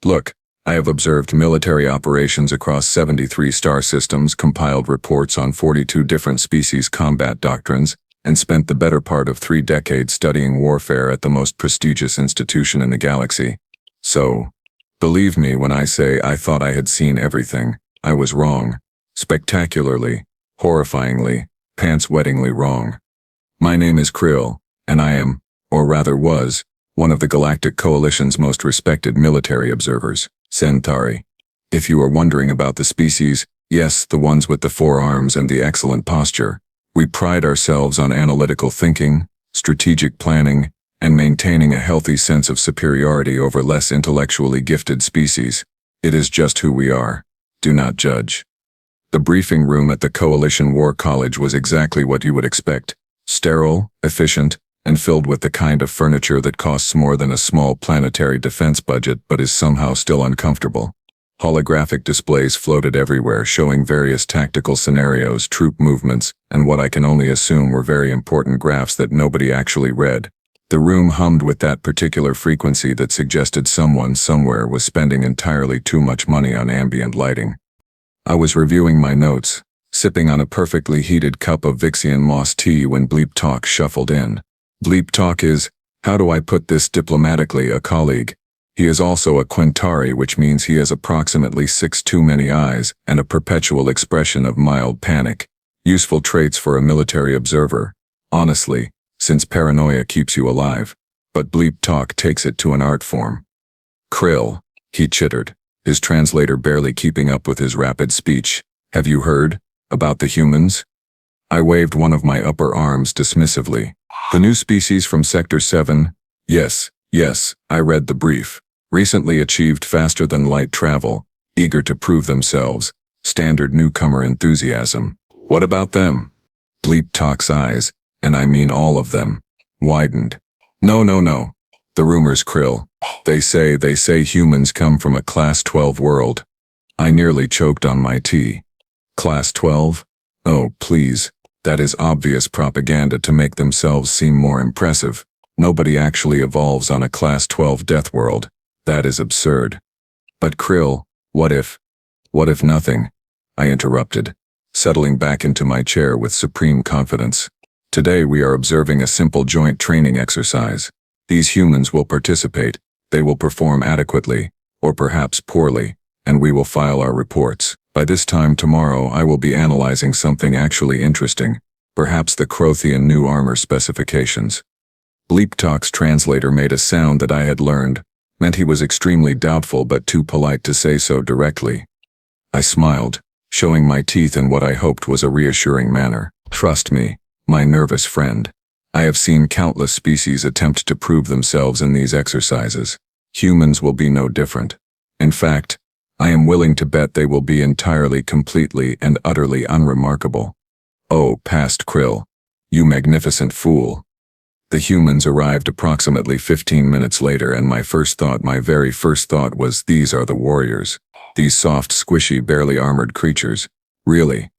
Look, I have observed military operations across 73 star systems, compiled reports on 42 different species combat doctrines, and spent the better part of 3 decades studying warfare at the most prestigious institution in the galaxy. So, believe me when I say I thought I had seen everything. I was wrong. Spectacularly, horrifyingly, pants-wettingly wrong. My name is Kryll, and I am, or rather was, one of the Galactic Coalition's most respected military observers, Centauri. If you are wondering about the species, yes, the ones with the 4 arms and the excellent posture, we pride ourselves on analytical thinking, strategic planning, and maintaining a healthy sense of superiority over less intellectually gifted species. It is just who we are. Do not judge. The briefing room at the Coalition War College was exactly what you would expect: sterile, efficient, and filled with the kind of furniture that costs more than a small planetary defense budget but is somehow still uncomfortable. Holographic displays floated everywhere, showing various tactical scenarios, troop movements, and what I can only assume were very important graphs that nobody actually read. The room hummed with that particular frequency that suggested someone somewhere was spending entirely too much money on ambient lighting. I was reviewing my notes, sipping on a perfectly heated cup of Vixian moss tea when Bleep Talk shuffled in. Bleep Talk is, how do I put this diplomatically, a colleague. He is also a Quintari, which means he has approximately 6 too many eyes and a perpetual expression of mild panic. Useful traits for a military observer, honestly, since paranoia keeps you alive. But Bleep Talk takes it to an art form. Kryll, he chittered, his translator barely keeping up with his rapid speech. Have you heard about the humans? I waved one of my upper arms dismissively. The new species from Sector 7? Yes, I read the brief. Recently achieved faster than light travel, eager to prove themselves. Standard newcomer enthusiasm. What about them? Bleep Talk's eyes, and I mean all of them, widened. No. The rumors, Kryll. They say humans come from a Class 12 world. I nearly choked on my tea. Class 12? Oh, please. That is obvious propaganda to make themselves seem more impressive. Nobody actually evolves on a Class 12 death world. That is absurd. But Kryll, what if nothing? I interrupted, settling back into my chair with supreme confidence. Today we are observing a simple joint training exercise. These humans will participate, they will perform adequately, or perhaps poorly, and we will file our reports. By this time tomorrow I will be analyzing something actually interesting, perhaps the Krothian new armor specifications. Bleep Talk's translator made a sound that I had learned, meant he was extremely doubtful but too polite to say so directly. I smiled, showing my teeth in what I hoped was a reassuring manner. Trust me, my nervous friend. I have seen countless species attempt to prove themselves in these exercises. Humans will be no different. In fact, I am willing to bet they will be entirely, completely, and utterly unremarkable. Oh, past Kryll, you magnificent fool. The humans arrived approximately 15 minutes later, and my very first thought was, these are the warriors. These soft, squishy, barely armored creatures. Really?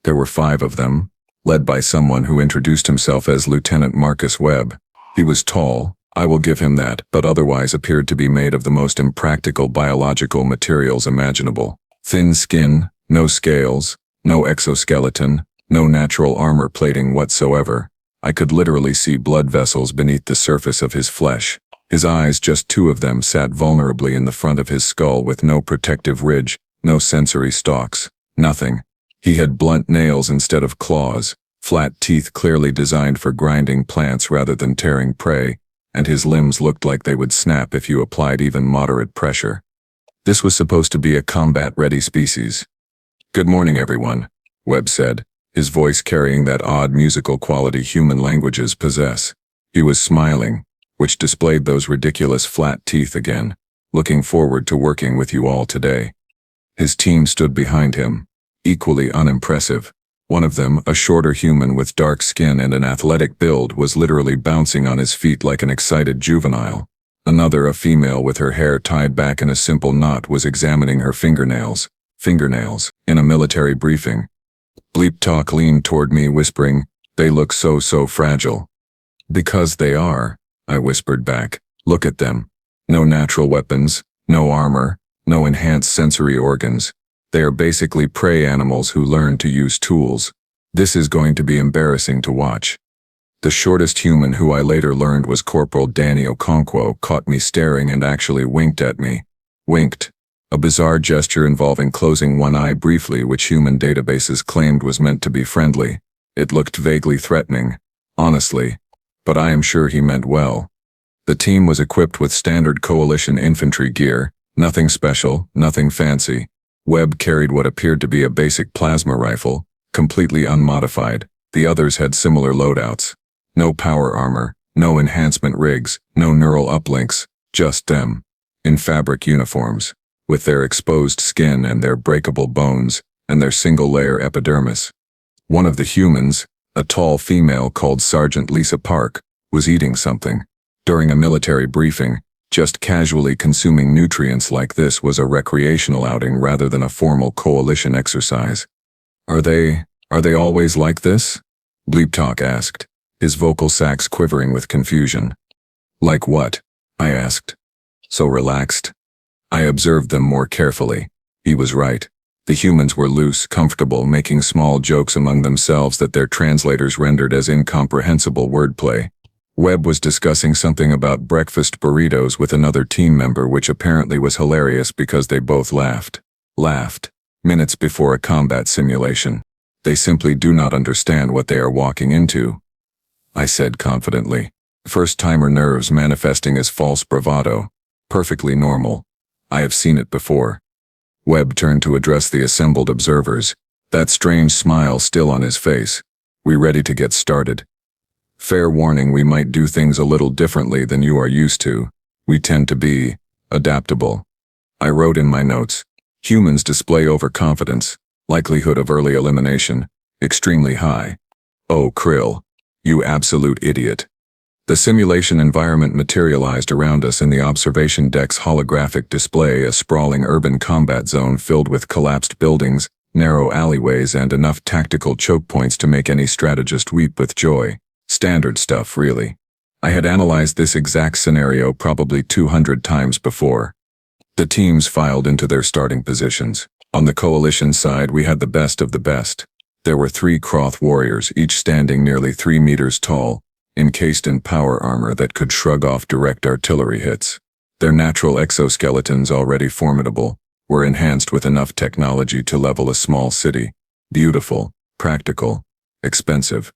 There were 5 of them, led by someone who introduced himself as Lieutenant Marcus Webb. He was tall, I will give him that, but otherwise appeared to be made of the most impractical biological materials imaginable. Thin skin, no scales, no exoskeleton, no natural armor plating whatsoever. I could literally see blood vessels beneath the surface of his flesh. His eyes, just 2 of them, sat vulnerably in the front of his skull with no protective ridge, no sensory stalks, nothing. He had blunt nails instead of claws, flat teeth clearly designed for grinding plants rather than tearing prey, and his limbs looked like they would snap if you applied even moderate pressure. This was supposed to be a combat-ready species. Good morning, everyone, Webb said, his voice carrying that odd musical quality human languages possess. He was smiling, which displayed those ridiculous flat teeth again, looking forward to working with you all today. His team stood behind him, equally unimpressive. One of them, a shorter human with dark skin and an athletic build, was literally bouncing on his feet like an excited juvenile. Another, a female with her hair tied back in a simple knot, was examining her fingernails. In a military briefing. Bleep Talk leaned toward me, whispering, "They look so fragile." "Because they are," I whispered back. "Look at them. No natural weapons, No armor, no enhanced sensory organs. They are basically prey animals who learn to use tools. This is going to be embarrassing to watch. The shortest human, who I later learned was Corporal Danny Okonkwo, caught me staring and actually winked at me. Winked. A bizarre gesture involving closing one eye briefly, which human databases claimed was meant to be friendly. It looked vaguely threatening, honestly, but I am sure he meant well. The team was equipped with standard Coalition infantry gear, nothing special, nothing fancy. Webb carried what appeared to be a basic plasma rifle, completely unmodified. The others had similar loadouts. No power armor, no enhancement rigs, no neural uplinks, just them. In fabric uniforms, with their exposed skin and their breakable bones, and their single-layer epidermis. One of the humans, a tall female called Sergeant Lisa Park, was eating something. During a military briefing, just casually consuming nutrients like this was a recreational outing rather than a formal coalition exercise. Are they always like this? Bleep Talk asked, his vocal sacs quivering with confusion. Like what? I asked. So relaxed. I observed them more carefully. He was right. The humans were loose, comfortable, making small jokes among themselves that their translators rendered as incomprehensible wordplay. Webb was discussing something about breakfast burritos with another team member, which apparently was hilarious because they both laughed. Minutes before a combat simulation. They simply do not understand what they are walking into, I said confidently. First-timer nerves manifesting as false bravado. Perfectly normal. I have seen it before. Webb turned to address the assembled observers, that strange smile still on his face. We ready to get started? Fair warning, we might do things a little differently than you are used to. We tend to be adaptable. I wrote in my notes. Humans display overconfidence, likelihood of early elimination, extremely high. Oh, Kryll, you absolute idiot. The simulation environment materialized around us in the observation deck's holographic display, a sprawling urban combat zone filled with collapsed buildings, narrow alleyways, and enough tactical choke points to make any strategist weep with joy. Standard stuff, really. I had analyzed this exact scenario probably 200 times before. The teams filed into their starting positions. On the Coalition side, we had the best of the best. There were 3 Kroth warriors, each standing nearly 3 meters tall, encased in power armor that could shrug off direct artillery hits. Their natural exoskeletons, already formidable, were enhanced with enough technology to level a small city. Beautiful, practical, expensive.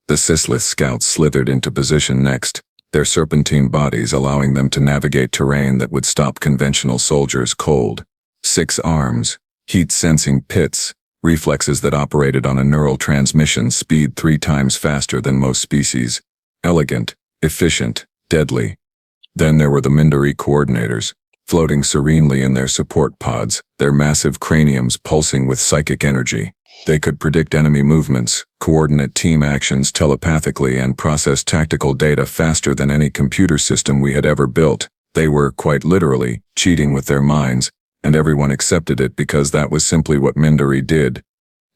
The Sslyth scouts slithered into position next, their serpentine bodies allowing them to navigate terrain that would stop conventional soldiers cold. 6 arms, heat-sensing pits, reflexes that operated on a neural transmission speed 3 times faster than most species. Elegant, efficient, deadly. Then there were the Mindari coordinators, floating serenely in their support pods, their massive craniums pulsing with psychic energy. They could predict enemy movements, coordinate team actions telepathically, and process tactical data faster than any computer system we had ever built. They were, quite literally, cheating with their minds, and everyone accepted it because that was simply what Mindari did.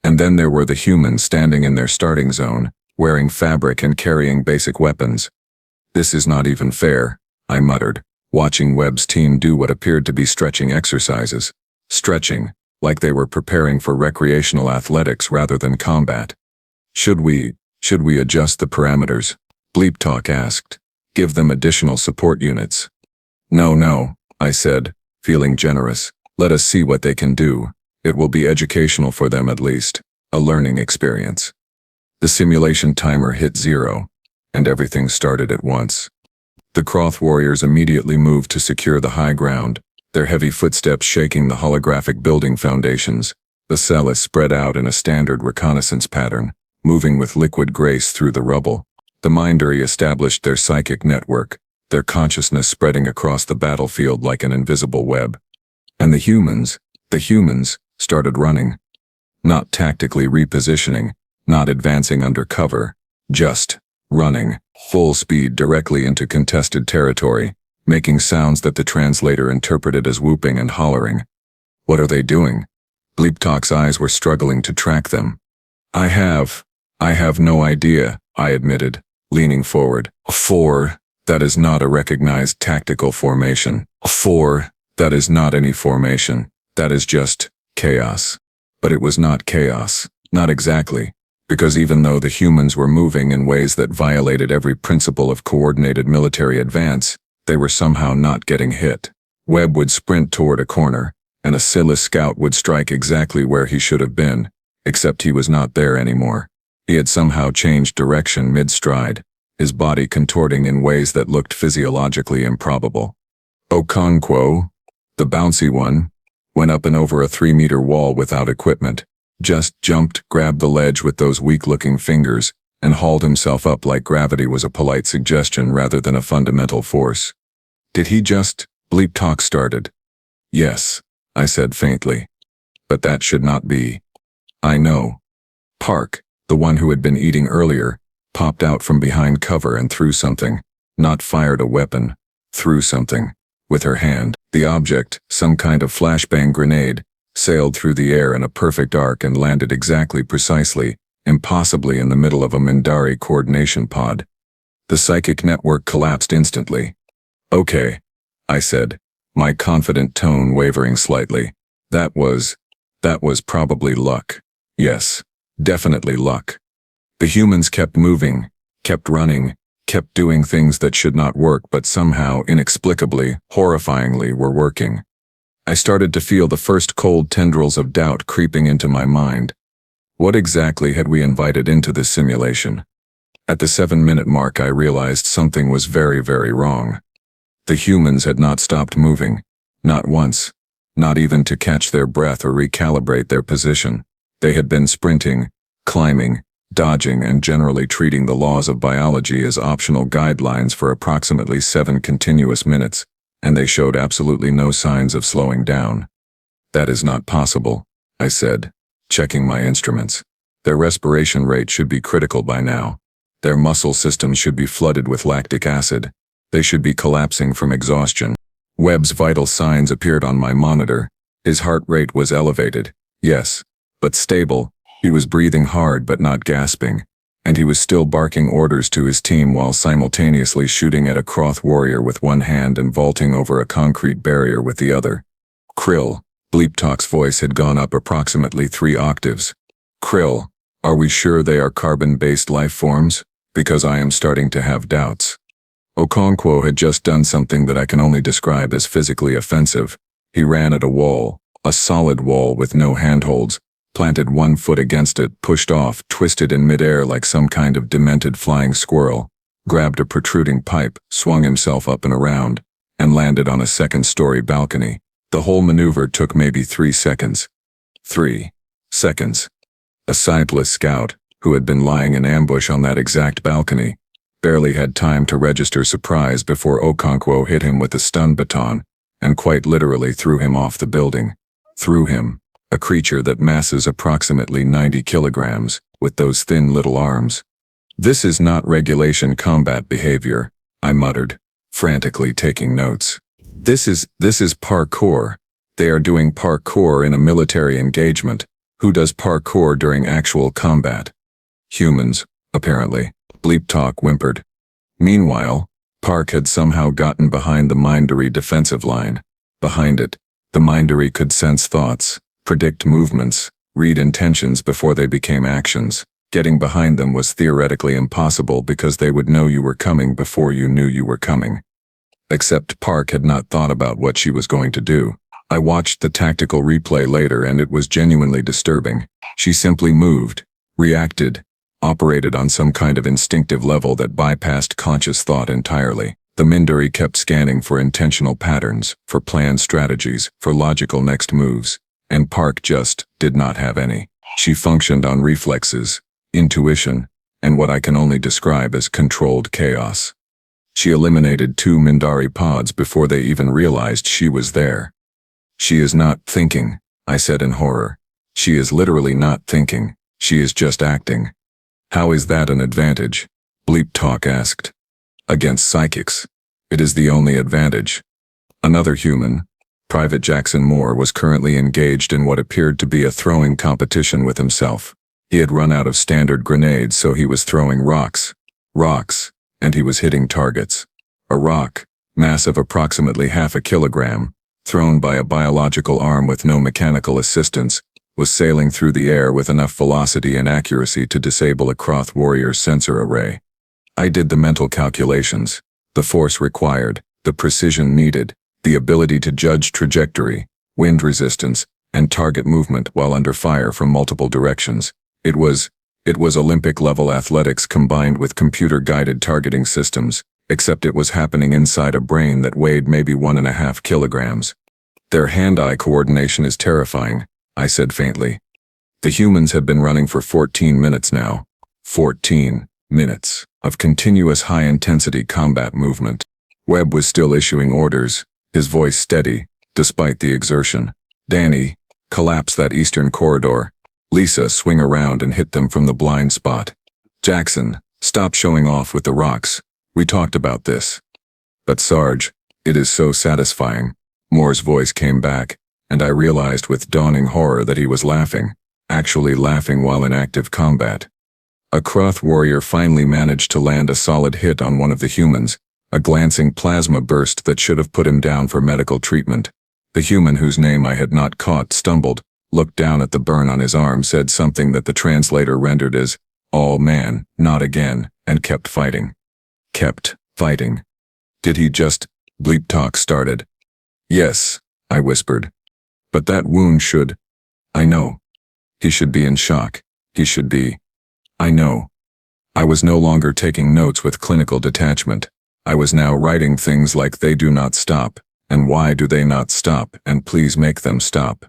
And then there were the humans standing in their starting zone, wearing fabric and carrying basic weapons. This is not even fair, I muttered, watching Webb's team do what appeared to be stretching exercises. Stretching, like they were preparing for recreational athletics rather than combat. Should we adjust the parameters? Bleep Talk asked. Give them additional support units. No, I said, feeling generous. Let us see what they can do. It will be educational for them at least. A learning experience. The simulation timer hit 0, and everything started at once. The Kroth warriors immediately moved to secure the high ground, their heavy footsteps shaking the holographic building foundations. The Sslyth spread out in a standard reconnaissance pattern, moving with liquid grace through the rubble. The Mindari established their psychic network, their consciousness spreading across the battlefield like an invisible web. And the humans started running. Not tactically repositioning, not advancing under cover, just running, full speed directly into contested territory, making sounds that the translator interpreted as whooping and hollering. What are they doing? Bleep Talk's eyes were struggling to track them. I have no idea, I admitted, leaning forward. 4, that is not a recognized tactical formation. 4, That is not any formation. That is just chaos. But it was not chaos. Not exactly. Because even though the humans were moving in ways that violated every principle of coordinated military advance, they were somehow not getting hit. Webb would sprint toward a corner, and a Sslyth scout would strike exactly where he should have been, except he was not there anymore. He had somehow changed direction mid-stride, his body contorting in ways that looked physiologically improbable. Okonkwo, the bouncy one, went up and over a 3-meter wall without equipment, just jumped, grabbed the ledge with those weak-looking fingers, and hauled himself up like gravity was a polite suggestion rather than a fundamental force. Did he just? Bleep talk started. Yes, I said faintly. But that should not be. I know. Park, the one who had been eating earlier, popped out from behind cover and threw something, not fired a weapon, threw something, with her hand. The object, some kind of flashbang grenade, sailed through the air in a perfect arc and landed exactly precisely, impossibly in the middle of a Mindari coordination pod. The psychic network collapsed instantly. Okay, I said, my confident tone wavering slightly. That was probably luck. Yes, definitely luck. The humans kept moving, kept running, kept doing things that should not work but somehow, inexplicably, horrifyingly were working. I started to feel the first cold tendrils of doubt creeping into my mind. What exactly had we invited into this simulation? At the 7-minute mark I realized something was very, very wrong. The humans had not stopped moving. Not once. Not even to catch their breath or recalibrate their position. They had been sprinting, climbing, dodging, and generally treating the laws of biology as optional guidelines for approximately 7 continuous minutes, and they showed absolutely no signs of slowing down. That is not possible, I said, checking my instruments. Their respiration rate should be critical by now. Their muscle systems should be flooded with lactic acid. They should be collapsing from exhaustion. Webb's vital signs appeared on my monitor. His heart rate was elevated, yes, but stable. He was breathing hard but not gasping, and he was still barking orders to his team while simultaneously shooting at a Kroth warrior with one hand and vaulting over a concrete barrier with the other. Kryll, Bleep Talk's voice had gone up approximately 3 octaves. Kryll, are we sure they are carbon-based life forms? Because I am starting to have doubts. Okonkwo had just done something that I can only describe as physically offensive. He ran at a wall, a solid wall with no handholds, planted one foot against it, pushed off, twisted in midair like some kind of demented flying squirrel, grabbed a protruding pipe, swung himself up and around, and landed on a 2nd-story balcony. The whole maneuver took maybe 3 seconds. 3 seconds. A sightless scout, who had been lying in ambush on that exact balcony, barely had time to register surprise before Okonkwo hit him with a stun baton, and quite literally threw him off the building. Threw him, a creature that masses approximately 90 kilograms, with those thin little arms. This is not regulation combat behavior, I muttered, frantically taking notes. This is parkour. They are doing parkour in a military engagement. Who does parkour during actual combat? Humans, apparently. Bleep Talk whimpered. Meanwhile, Park had somehow gotten behind the Mindari defensive line. Behind it, the Mindari could sense thoughts, predict movements, read intentions before they became actions. Getting behind them was theoretically impossible because they would know you were coming before you knew you were coming. Except Park had not thought about what she was going to do. I watched the tactical replay later and it was genuinely disturbing. She simply moved, reacted, operated on some kind of instinctive level that bypassed conscious thought entirely. The Mindari kept scanning for intentional patterns, for planned strategies, for logical next moves, and Park just did not have any. She functioned on reflexes, intuition, and what I can only describe as controlled chaos. She eliminated 2 Mindari pods before they even realized she was there. She is not thinking, I said in horror. She is literally not thinking. She is just acting. How is that an advantage? Bleep Talk asked. Against psychics. It is the only advantage. Another human, Private Jackson Moore, was currently engaged in what appeared to be a throwing competition with himself. He had run out of standard grenades, so he was throwing rocks, and he was hitting targets. A rock, mass of approximately half a kilogram, thrown by a biological arm with no mechanical assistance, was sailing through the air with enough velocity and accuracy to disable a Kroth warrior's sensor array. I did the mental calculations, the force required, the precision needed, the ability to judge trajectory, wind resistance, and target movement while under fire from multiple directions. It was Olympic-level athletics combined with computer-guided targeting systems, except it was happening inside a brain that weighed maybe 1.5 kilograms. Their hand-eye coordination is terrifying, I said faintly. The humans had been running for 14 minutes now. 14 minutes of continuous high-intensity combat movement. Webb was still issuing orders, his voice steady, despite the exertion. Danny, collapse that eastern corridor. Lisa, swing around and hit them from the blind spot. Jackson, stop showing off with the rocks. We talked about this. But Sarge, it is so satisfying. Moore's voice came back, and I realized with dawning horror that he was laughing, actually laughing while in active combat. A Kroth warrior finally managed to land a solid hit on one of the humans, a glancing plasma burst that should have put him down for medical treatment. The human whose name I had not caught stumbled, looked down at the burn on his arm, said something that the translator rendered as, "Oh man, not again," and kept fighting. Kept fighting. Did he just... Bleep talk started. Yes, I whispered. But that wound should... I know. He should be in shock. He should be... I know. I was no longer taking notes with clinical detachment. I was now writing things like "they do not stop," and "why do they not stop," and "please make them stop."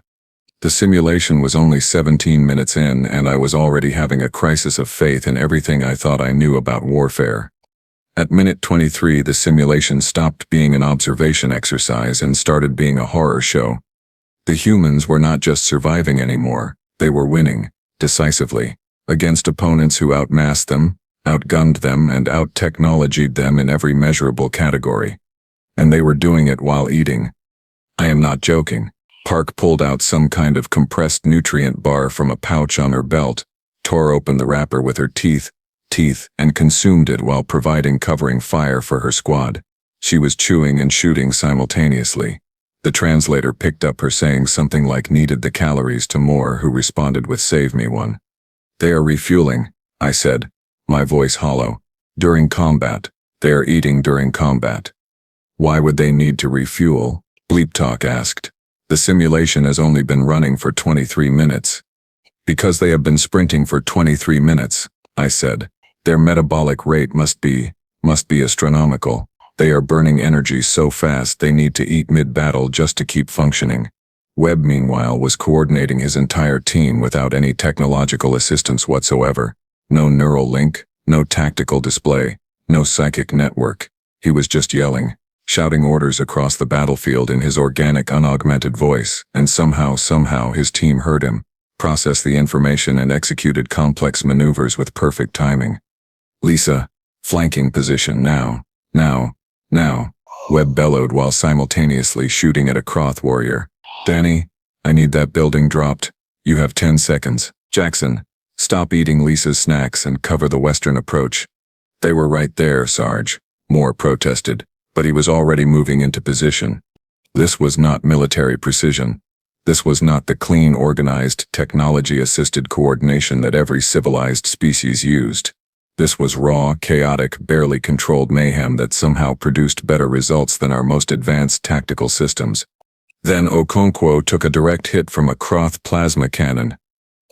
The simulation was only 17 minutes in, and I was already having a crisis of faith in everything I thought I knew about warfare. At minute 23, the simulation stopped being an observation exercise and started being a horror show. The humans were not just surviving anymore, they were winning, decisively, against opponents who outmassed them, outgunned them, and out-technologied them in every measurable category. And they were doing it while eating. I am not joking. Park pulled out some kind of compressed nutrient bar from a pouch on her belt, tore open the wrapper with her teeth, and consumed it while providing covering fire for her squad. She was chewing and shooting simultaneously. The translator picked up her saying something like "needed the calories" to Moore, who responded with "save me one." "They are refueling," I said, my voice hollow. "During combat. They are eating during combat." "Why would they need to refuel?" Bleep Talk asked. "The simulation has only been running for 23 minutes. "Because they have been sprinting for 23 minutes, I said. "Their metabolic rate must be astronomical. They are burning energy so fast they need to eat mid-battle just to keep functioning." Webb, meanwhile, was coordinating his entire team without any technological assistance whatsoever. No neural link, no tactical display, no psychic network. He was just yelling, shouting orders across the battlefield in his organic, unaugmented voice, and somehow his team heard him, processed the information, and executed complex maneuvers with perfect timing. "Lisa, flanking position now, Webb bellowed while simultaneously shooting at a Kroth warrior. "Danny, I need that building dropped. You have 10 seconds. Jackson, stop eating Lisa's snacks and cover the western approach." "They were right there, Sarge," Moore protested, but he was already moving into position. This was not military precision. This was not the clean, organized, technology-assisted coordination that every civilized species used. This was raw, chaotic, barely controlled mayhem that somehow produced better results than our most advanced tactical systems. Then Okonkwo took a direct hit from a Kroth plasma cannon.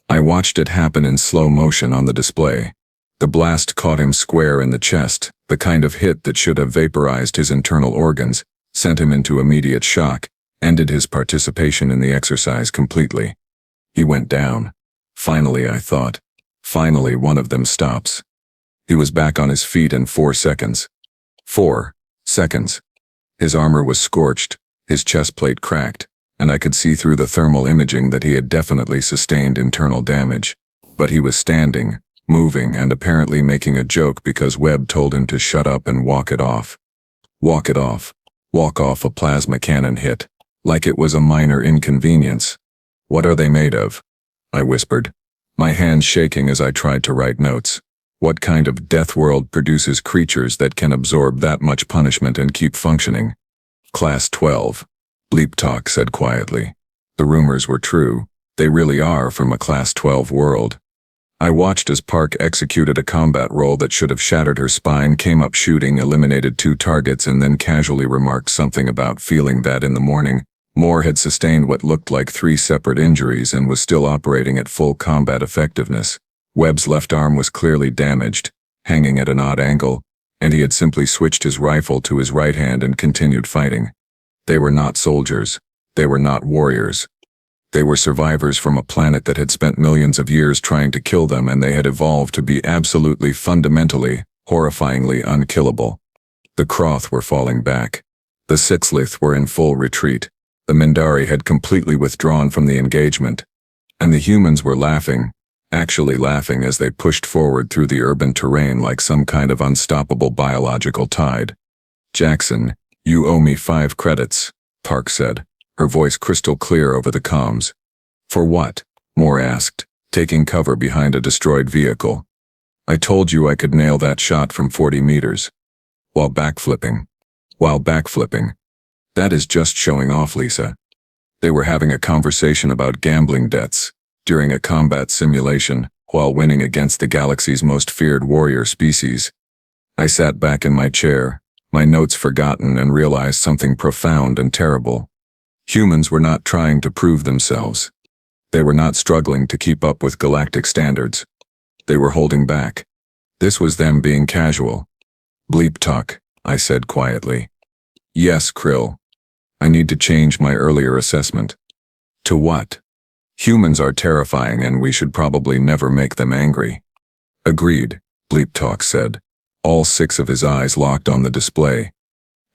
I watched it happen in slow motion on the display. The blast caught him square in the chest, the kind of hit that should have vaporized his internal organs, sent him into immediate shock, ended his participation in the exercise completely. He went down. Finally, I thought. Finally, one of them stops. He was back on his feet in 4 seconds. 4 seconds. His armor was scorched, his chest plate cracked, and I could see through the thermal imaging that he had definitely sustained internal damage. But he was standing, moving, and apparently making a joke because Webb told him to shut up and walk it off. Walk it off. Walk off a plasma cannon hit. Like it was a minor inconvenience. "What are they made of?" I whispered, my hands shaking as I tried to write notes. What kind of Deathworld produces creatures that can absorb that much punishment and keep functioning? "Class 12. Bleep Talk said quietly. The rumors were true. They really are from a Class 12 world. I watched as Park executed a combat roll that should have shattered her spine, came up shooting, eliminated 2 targets, and then casually remarked something about feeling that in the morning, Moore had sustained what looked like 3 separate injuries and was still operating at full combat effectiveness. Webb's left arm was clearly damaged, hanging at an odd angle, and he had simply switched his rifle to his right hand and continued fighting. They were not soldiers. They were not warriors. They were survivors from a planet that had spent millions of years trying to kill them, and they had evolved to be absolutely, fundamentally, horrifyingly unkillable. The Kroth were falling back. The Sslyth were in full retreat. The Mindari had completely withdrawn from the engagement. And the humans were laughing, actually laughing as they pushed forward through the urban terrain like some kind of unstoppable biological tide. "Jackson, you owe me 5 credits, Park said, her voice crystal clear over the comms. "For what?" Moore asked, taking cover behind a destroyed vehicle. "I told you I could nail that shot from 40 meters. While backflipping. That is just showing off, Lisa." They were having a conversation about gambling debts, during a combat simulation, while winning against the galaxy's most feared warrior species. I sat back in my chair, my notes forgotten, and realized something profound and terrible. Humans were not trying to prove themselves. They were not struggling to keep up with galactic standards. They were holding back. This was them being casual. "Bleep Talk," I said quietly. "Yes, Kryll. I need to change my earlier assessment." "To what?" "Humans are terrifying, and we should probably never make them angry." "Agreed," Bleep Talk said. All 6 of his eyes locked on the display.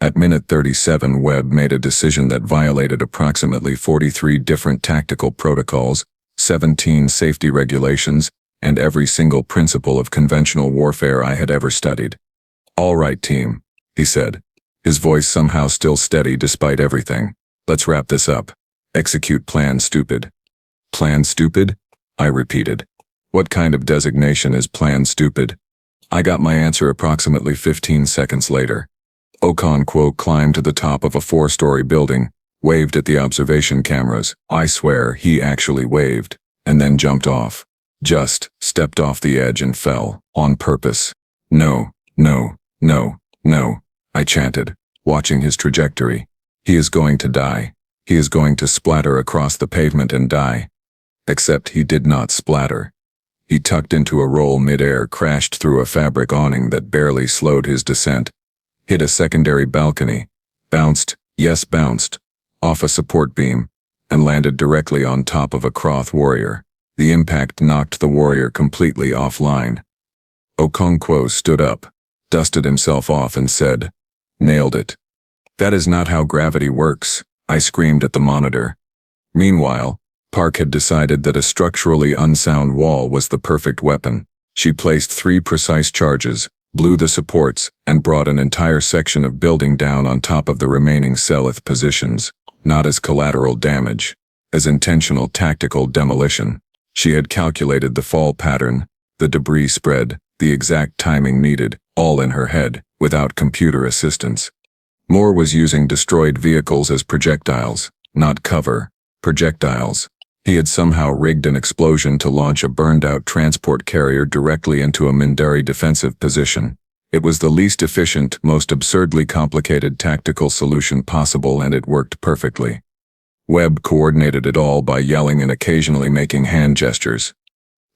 At minute 37, Webb made a decision that violated approximately 43 different tactical protocols, 17 safety regulations, and every single principle of conventional warfare I had ever studied. "All right, team," he said, his voice somehow still steady despite everything. "Let's wrap this up. Execute Plan Stupid." "Plan Stupid?" I repeated. "What kind of designation is Plan Stupid?" I got my answer approximately 15 seconds later. Okonkwo climbed to the top of a 4-story building, waved at the observation cameras. I swear he actually waved, and then jumped off. Just stepped off the edge and fell, on purpose. "No, no, no, no," I chanted, watching his trajectory. "He is going to die. He is going to splatter across the pavement and die." Except he did not splatter. He tucked into a roll mid-air, crashed through a fabric awning that barely slowed his descent, hit a secondary balcony, bounced, yes bounced, off a support beam, and landed directly on top of a Kroth warrior. The impact knocked the warrior completely offline. Okonkwo stood up, dusted himself off, and said, "Nailed it." "That is not how gravity works," I screamed at the monitor. Meanwhile, Park had decided that a structurally unsound wall was the perfect weapon. She placed 3 precise charges, blew the supports, and brought an entire section of building down on top of the remaining Sslyth positions, not as collateral damage, as intentional tactical demolition. She had calculated the fall pattern, the debris spread, the exact timing needed, all in her head, without computer assistance. Moore was using destroyed vehicles as projectiles, not cover, projectiles. He had somehow rigged an explosion to launch a burned-out transport carrier directly into a Mindari defensive position. It was the least efficient, most absurdly complicated tactical solution possible, and it worked perfectly. Webb coordinated it all by yelling and occasionally making hand gestures.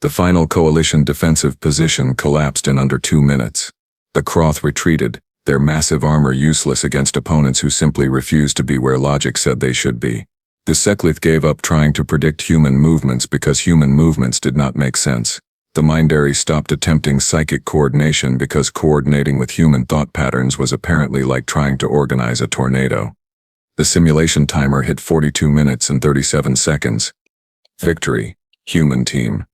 The final coalition defensive position collapsed in under 2 minutes. The Kroth retreated, their massive armor useless against opponents who simply refused to be where logic said they should be. The Sslyth gave up trying to predict human movements because human movements did not make sense. The Mindari stopped attempting psychic coordination because coordinating with human thought patterns was apparently like trying to organize a tornado. The simulation timer hit 42 minutes and 37 seconds. Victory, human team.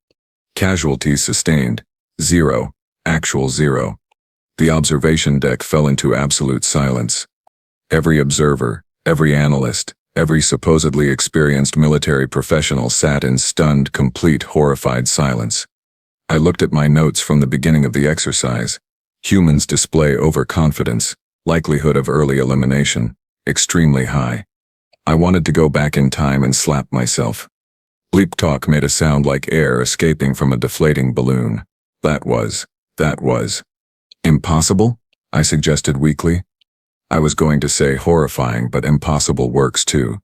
Casualties sustained, 0, actual 0. The observation deck fell into absolute silence. Every observer, every analyst, every supposedly experienced military professional sat in stunned, complete, horrified silence. I looked at my notes from the beginning of the exercise. Humans display overconfidence, likelihood of early elimination, extremely high. I wanted to go back in time and slap myself. Bleep talk made a sound like air escaping from a deflating balloon. That was impossible? I suggested weakly. I was going to say horrifying, but impossible works too.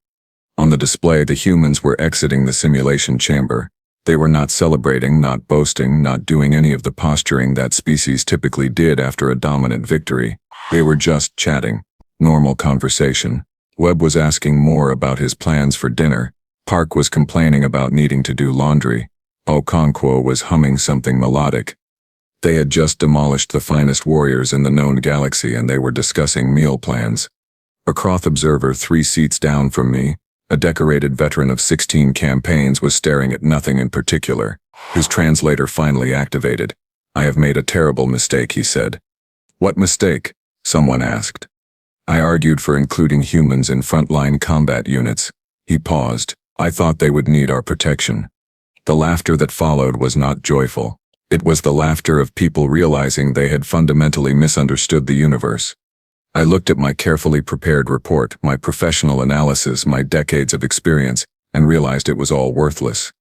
On the display, the humans were exiting the simulation chamber. They were not celebrating, not boasting, not doing any of the posturing that species typically did after a dominant victory. They were just chatting. Normal conversation. Webb was asking more about his plans for dinner. Park was complaining about needing to do laundry. Okonkwo was humming something melodic. They had just demolished the finest warriors in the known galaxy and they were discussing meal plans. A Kroth observer 3 seats down from me, a decorated veteran of 16 campaigns, was staring at nothing in particular. His translator finally activated. "I have made a terrible mistake," he said. "What mistake?" someone asked. "I argued for including humans in frontline combat units." He paused. "I thought they would need our protection." The laughter that followed was not joyful. It was the laughter of people realizing they had fundamentally misunderstood the universe. I looked at my carefully prepared report, my professional analysis, my decades of experience, and realized it was all worthless.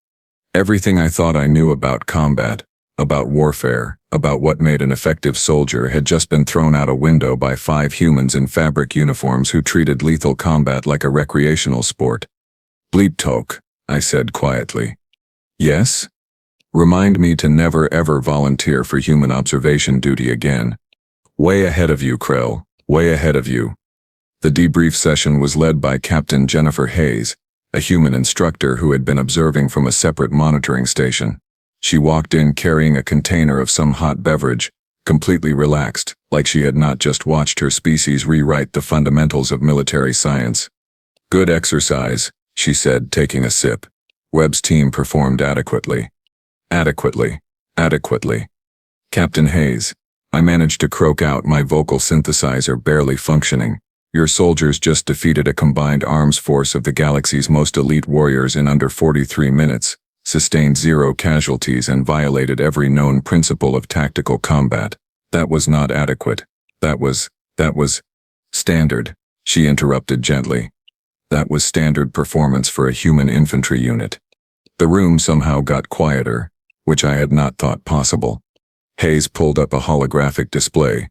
Everything I thought I knew about combat, about warfare, about what made an effective soldier had just been thrown out a window by 5 humans in fabric uniforms who treated lethal combat like a recreational sport. "Bleep talk," I said quietly. "Yes?" "Remind me to never ever volunteer for human observation duty again. Way ahead of you, Kryll. Way ahead of you." The debrief session was led by Captain Jennifer Hayes, a human instructor who had been observing from a separate monitoring station. She walked in carrying a container of some hot beverage, completely relaxed, like she had not just watched her species rewrite the fundamentals of military science. "Good exercise," she said, taking a sip. "Webb's team performed adequately." Adequately. "Captain Hayes," I managed to croak out, my vocal synthesizer barely functioning. "Your soldiers just defeated a combined arms force of the galaxy's most elite warriors in under 43 minutes, sustained 0 casualties and violated every known principle of tactical combat. That was not adequate. That was standard," she interrupted gently. "That was standard performance for a human infantry unit." The room somehow got quieter, which I had not thought possible. Hayes pulled up a holographic display.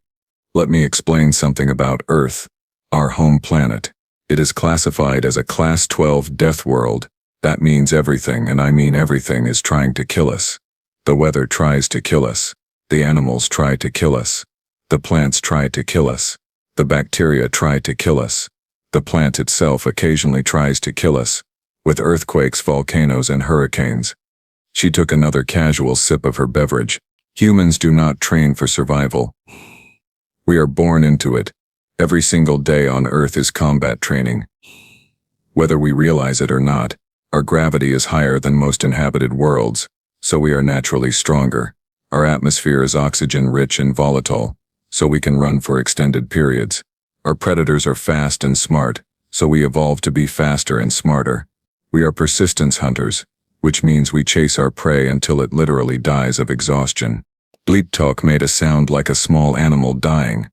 "Let me explain something about Earth, our home planet. It is classified as a Class 12 death world. That means everything, and I mean everything, is trying to kill us. The weather tries to kill us. The animals try to kill us. The plants try to kill us. The bacteria try to kill us. The plant itself occasionally tries to kill us, with earthquakes, volcanoes, and hurricanes." She took another casual sip of her beverage. "Humans do not train for survival. We are born into it. Every single day on Earth is combat training. Whether we realize it or not, our gravity is higher than most inhabited worlds, so we are naturally stronger. Our atmosphere is oxygen-rich and volatile, so we can run for extended periods. Our predators are fast and smart, so we evolve to be faster and smarter. We are persistence hunters, which means we chase our prey until it literally dies of exhaustion." Bleep talk made a sound like a small animal dying.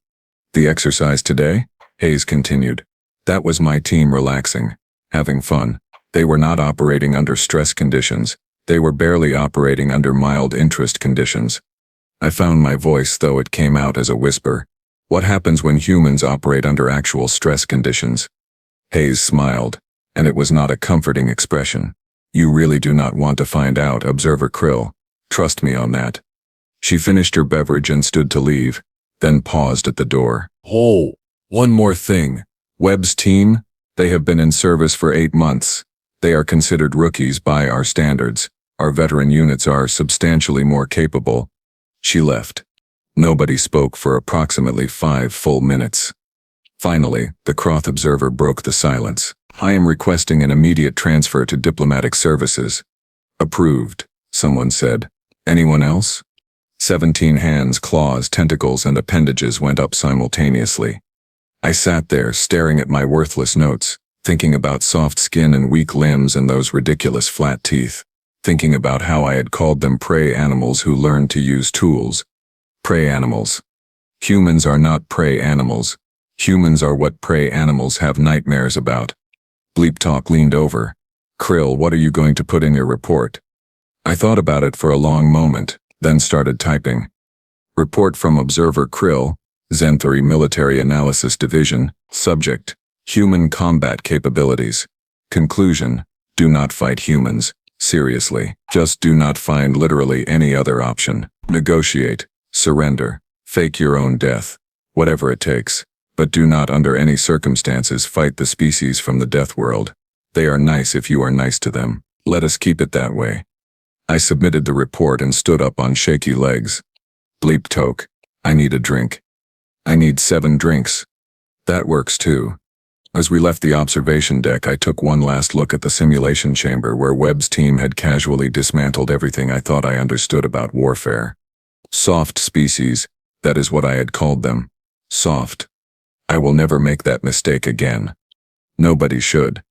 "The exercise today?" Hayes continued. "That was my team relaxing, having fun. They were not operating under stress conditions. They were barely operating under mild interest conditions." I found my voice, though it came out as a whisper. "What happens when humans operate under actual stress conditions?" Hayes smiled, and it was not a comforting expression. "You really do not want to find out, Observer Kryll. Trust me on that." She finished her beverage and stood to leave, then paused at the door. "Oh, one more thing. Webb's team? They have been in service for 8 months. They are considered rookies by our standards. Our veteran units are substantially more capable." She left. Nobody spoke for approximately 5 full minutes. Finally, the Kroth observer broke the silence. "I am requesting an immediate transfer to diplomatic services." "Approved," someone said. "Anyone else?" 17 hands, claws, tentacles, and appendages went up simultaneously. I sat there staring at my worthless notes, thinking about soft skin and weak limbs and those ridiculous flat teeth, thinking about how I had called them prey animals who learned to use tools. Prey animals. Humans are not prey animals. Humans are what prey animals have nightmares about. Bleep Talk leaned over. Kryll, what are you going to put in your report? I thought about it for a long moment, then started typing. Report from Observer Kryll, Zenthari Military Analysis Division, Subject, Human Combat Capabilities. Conclusion, do not fight humans, seriously. Just do not find literally any other option. Negotiate, surrender, fake your own death, whatever it takes. But do not under any circumstances fight the species from the Deathworld. They are nice if you are nice to them. Let us keep it that way. I submitted the report and stood up on shaky legs. Bleep Toke, I need a drink. I need 7 drinks. That works too. As we left the observation deck, I took one last look at the simulation chamber where Webb's team had casually dismantled everything I thought I understood about warfare. Soft species, that is what I had called them. Soft. I will never make that mistake again. Nobody should.